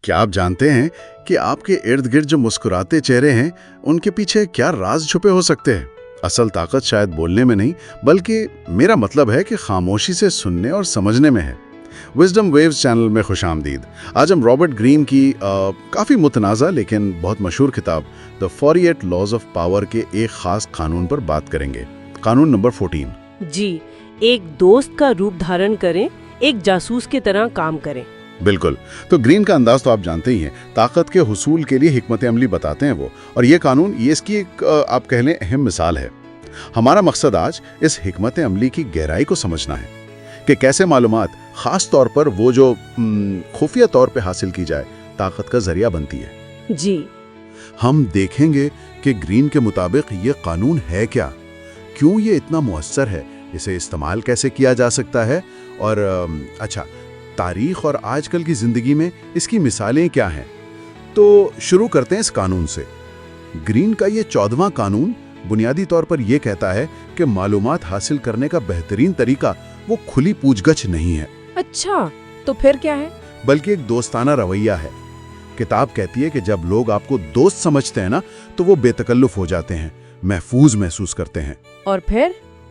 क्या आप जानते हैं कि आपके इर्द गिर्द जो मुस्कुराते चेहरे हैं उनके पीछे क्या राज छुपे हो सकते हैं? असल ताकत शायद बोलने में नहीं, बल्कि मेरा मतलब है कि खामोशी से सुनने और समझने में है। विजडम वेव्स चैनल में खुशामदीद। आज हम रॉबर्ट ग्रीन की काफ़ी मुतनाज़ा लेकिन बहुत मशहूर किताब द 48 लॉज ऑफ पावर के एक ख़ास कानून पर बात करेंगे। कानून नंबर 14। जी, एक दोस्त का रूप धारण करें, एक जासूस की तरह काम करें। बिल्कुल। तो ग्रीन का अंदाज तो आप जानते ही हैं, ताकत के हुसूल के लिए हिकमत अमली बताते हैं वो, और ये कानून ये इसकी एक आप कह लें अहम मिसाल है। हमारा मकसद आज इस हिकमत अमली की गहराई को समझना है कि कैसे मालूमात खास तौर पर वो जो खुफिया तौर पे हासिल की जाए ताकत का जरिया बनती है। जी, हम देखेंगे कि ग्रीन के मुताबिक ये कानून है क्या, क्यों ये इतना मुअस्सर है, इसे इस्तेमाल कैसे किया जा सकता है, और अच्छा, तारीख और आजकल की जिंदगी में इसकी मिसालें क्या हैं। तो शुरू करते हैं इस कानून से। ग्रीन का ये 14वां कानून बुनियादी तौर पर यह कहता है कि मालूमात हासिल करने का बेहतरीन तरीका वो खुली पूछगछ नहीं है। अच्छा, तो फिर क्या है? बल्कि एक दोस्ताना रवैया है। किताब कहती है कि जब लोग आपको दोस्त समझते हैं ना, तो वो बेतकल्लुफ हो जाते हैं, महफूज महसूस करते हैं।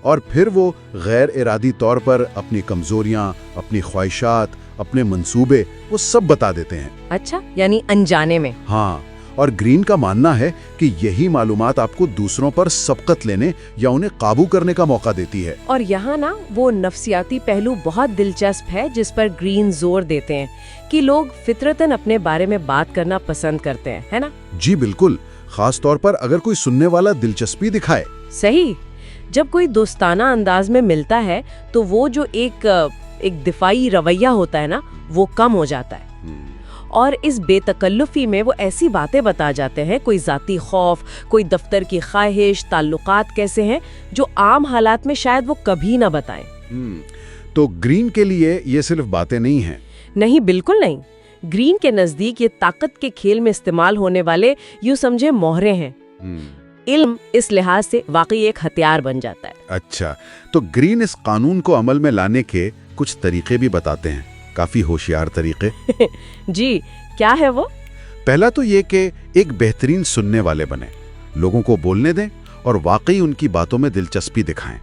और फिर वो गैर इरादी तौर पर अपनी कमजोरियां, अपनी ख्वाहिशात, अपने मंसूबे वो सब बता देते हैं। अच्छा, यानी अनजाने में। हाँ, और ग्रीन का मानना है कि यही मालूमात आपको दूसरों पर सबकत लेने या उन्हें काबू करने का मौका देती है। और यहाँ ना वो नफ्सियाती पहलू बहुत दिलचस्प है जिस पर ग्रीन जोर देते हैं कि लोग फितरतन अपने बारे में बात करना पसंद करते हैं, है ना? जी बिल्कुल, खास तौर पर अगर कोई सुनने वाला दिलचस्पी दिखाए। सही। जब कोई दोस्ताना अंदाज में मिलता है तो वो जो एक दिफाई रवैया होता है ना, वो कम हो जाता है। और इस बेतकल्लुफी में वो ऐसी बातें बता जाते हैं, कोई जाती खौफ, कोई दफ्तर की ख्वाहिश, ताल्लुकात कैसे हैं, जो आम हालात में शायद वो कभी ना बताएं। तो ग्रीन के लिए ये सिर्फ बातें नहीं हैं। नहीं, बिल्कुल नहीं। ग्रीन के नजदीक ये ताकत के खेल में इस्तेमाल होने वाले यूं समझे मोहरे हैं। इल्म इस लिहाज से वाकई एक हथियार बन जाता है। अच्छा, तो ग्रीन इस कानून को अमल में लाने के कुछ तरीके भी बताते हैं, काफी होशियार तरीके। जी, क्या है वो? पहला तो ये कि एक बेहतरीन सुनने वाले बने, लोगों को बोलने दें और वाकई उनकी बातों में दिलचस्पी दिखाएं।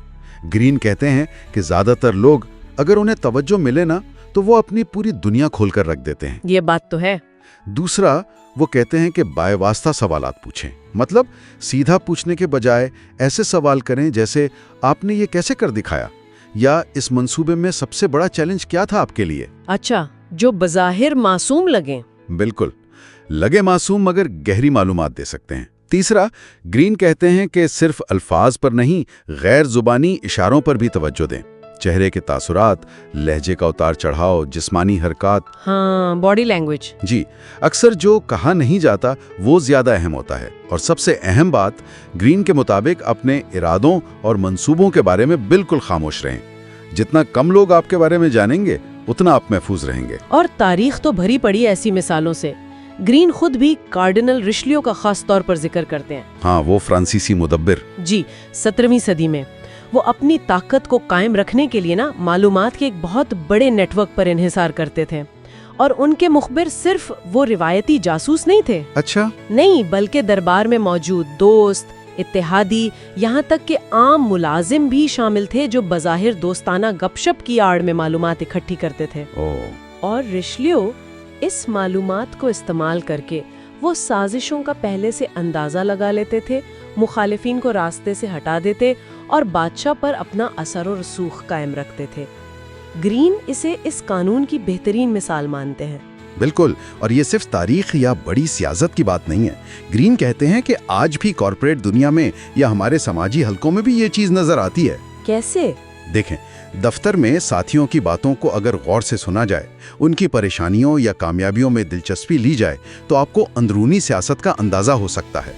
ग्रीन कहते हैं कि ज्यादातर लोग अगर उन्हें तवज्जो मिले ना, तो वो अपनी पूरी दुनिया खोलकर रख देते हैं। ये बात तो है। दूसरा, वो कहते हैं कि बायवास्ता सवालात पूछें, मतलब सीधा पूछने के बजाय ऐसे सवाल करें जैसे आपने ये कैसे कर दिखाया, या इस मंसूबे में सबसे बड़ा चैलेंज क्या था आपके लिए। अच्छा, जो बज़ाहिर मासूम लगे। बिल्कुल, लगे मासूम मगर गहरी मालूमात दे सकते हैं। तीसरा, ग्रीन कहते हैं कि सिर्फ अल्फाज पर नहीं, गैर जुबानी इशारों पर भी तवज्जो दें। चेहरे के तासुरात, लहजे का उतार चढ़ाव, जिस्मानी हरकत। हाँ, बॉडी लैंग्वेज। जी, अक्सर जो कहा नहीं जाता वो ज्यादा अहम होता है। और सबसे अहम बात, ग्रीन के मुताबिक अपने इरादों और मंसूबों के बारे में बिल्कुल खामोश रहें। जितना कम लोग आपके बारे में जानेंगे, उतना आप महफूज रहेंगे। और तारीख तो भरी पड़ी ऐसी मिसालों से। ग्रीन खुद भी कार्डिनल रिशलियो का खास तौर पर जिक्र करते हैं। हाँ, वो फ्रांसीसी मुदब्बिर। जी, 17वीं सदी में वो अपनी ताकत को कायम रखने के लिए ना मालूमात के एक बहुत बड़े नेटवर्क पर इन्हिसार करते थे। और उनके मुखबिर सिर्फ वो रिवायती जासूस नहीं थे। अच्छा? नहीं, बल्कि दरबार में मौजूद दोस्त, इत्तेहादी, यहाँ तक कि आम मुलाजिम भी शामिल थे जो बज़ाहिर दोस्ताना गपशप की आड़ में मालूमात इकट्ठी करते थे। और रिशलियो इस मालूमात को इस्तेमाल करके वो साजिशों का पहले से अंदाजा लगा लेते थे, मुखालिफिन को रास्ते से हटा देते और बादशाह पर अपना असर और रसूख कायम रखते थे। ग्रीन इसे इस कानून की बेहतरीन मिसाल मानते हैं। बिल्कुल, और ये सिर्फ तारीख या बड़ी सियासत की बात नहीं है। ग्रीन कहते हैं कि आज भी कॉर्पोरेट दुनिया में या हमारे समाजी हलकों में भी ये चीज नजर आती है। कैसे? देखें, दफ्तर में साथियों की बातों को अगर गौर से सुना जाए, उनकी परेशानियों या कामयाबियों में दिलचस्पी ली जाए, तो आपको अंदरूनी सियासत का अंदाजा हो सकता है।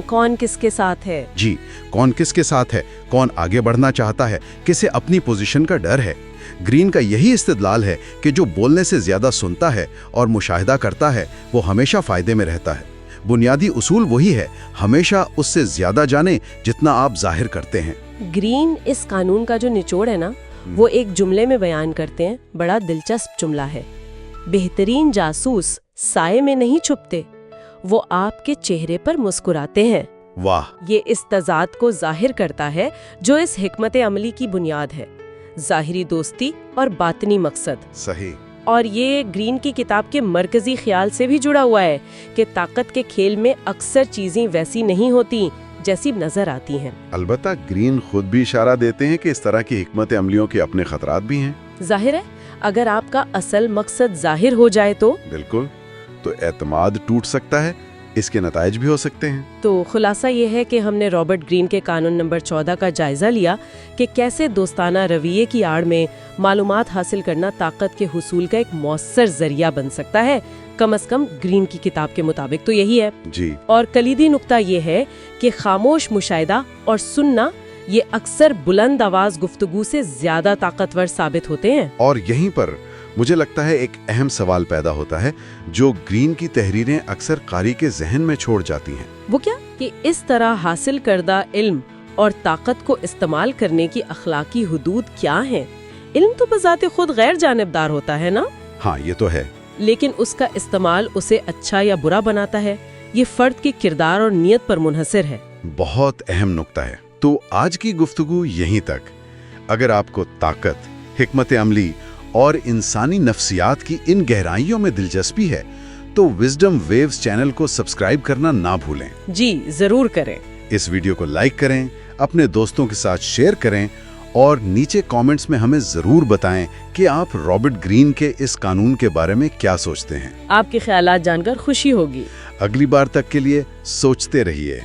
कौन किसके साथ है? जी, कौन किसके साथ है, कौन आगे बढ़ना चाहता है, किसे अपनी पोजीशन का डर है। ग्रीन का यही इस्तिदलाल है कि जो बोलने से ज्यादा सुनता है और मुशाहिदा करता है, वो हमेशा फायदे में रहता है। बुनियादी उसूल वही है, हमेशा उससे ज्यादा जाने जितना आप जाहिर करते हैं। ग्रीन इस कानून का जो निचोड़ है ना, वो एक जुमले में बयान करते हैं। बड़ा दिलचस्प जुमला है। बेहतरीन जासूस سائے میں نہیں چھپتے، وہ آپ کے چہرے پر مسکراتے ہیں۔ واہ! یہ اس تضاد کو ظاہر کرتا ہے جو اس حکمت عملی کی بنیاد ہے، ظاہری دوستی اور باطنی مقصد۔ صحیح۔ اور یہ گرین کی کتاب کے مرکزی خیال سے بھی جڑا ہوا ہے کہ طاقت کے کھیل میں اکثر چیزیں ویسی نہیں ہوتی جیسی نظر آتی ہیں۔ البتہ گرین خود بھی اشارہ دیتے ہیں کہ اس طرح کی حکمت عملیوں کے اپنے خطرات بھی ہیں۔ ظاہر ہے، اگر آپ کا اصل مقصد ظاہر ہو جائے تو بالکل، تو اعتماد ٹوٹ سکتا ہے، اس کے نتائج بھی ہو سکتے ہیں۔ تو خلاصہ یہ ہے کہ ہم نے رابرٹ گرین کے قانون نمبر 14 کا جائزہ لیا کہ کیسے دوستانہ رویے کی آڑ میں معلومات حاصل کرنا طاقت کے حصول کا ایک مؤثر ذریعہ بن سکتا ہے، کم از کم گرین کی کتاب کے مطابق تو یہی ہے۔ جی۔ اور کلیدی نقطہ یہ ہے کہ خاموش مشاہدہ اور سننا یہ اکثر بلند آواز گفتگو سے زیادہ طاقتور ثابت ہوتے ہیں۔ اور یہیں پر مجھے لگتا ہے ایک اہم سوال پیدا ہوتا ہے جو گرین کی تحریریں اکثر قاری کے ذہن میں چھوڑ جاتی ہیں۔ وہ کیا؟ کہ اس طرح حاصل کردہ علم اور طاقت کو استعمال کرنے کی اخلاقی حدود کیا ہیں؟ علم تو بذات خود غیر جانبدار ہوتا ہے نا؟ ہاں، یہ تو ہے۔ لیکن اس کا استعمال اسے اچھا یا برا بناتا ہے، یہ فرد کے کردار اور نیت پر منحصر ہے۔ بہت اہم نقطہ ہے۔ تو آج کی گفتگو یہیں تک۔ اگر آپ کو طاقت، حکمت عملی اور انسانی نفسیات کی ان گہرائیوں میں دلچسپی ہے تو وزڈم ویوز چینل کو سبسکرائب کرنا نہ بھولیں۔ جی ضرور کریں۔ اس ویڈیو کو لائک کریں، اپنے دوستوں کے ساتھ شیئر کریں اور نیچے کامنٹس میں ہمیں ضرور بتائیں کہ آپ رابرٹ گرین کے اس قانون کے بارے میں کیا سوچتے ہیں۔ آپ کے خیالات جان کر خوشی ہوگی۔ اگلی بار تک کے لیے سوچتے رہیے۔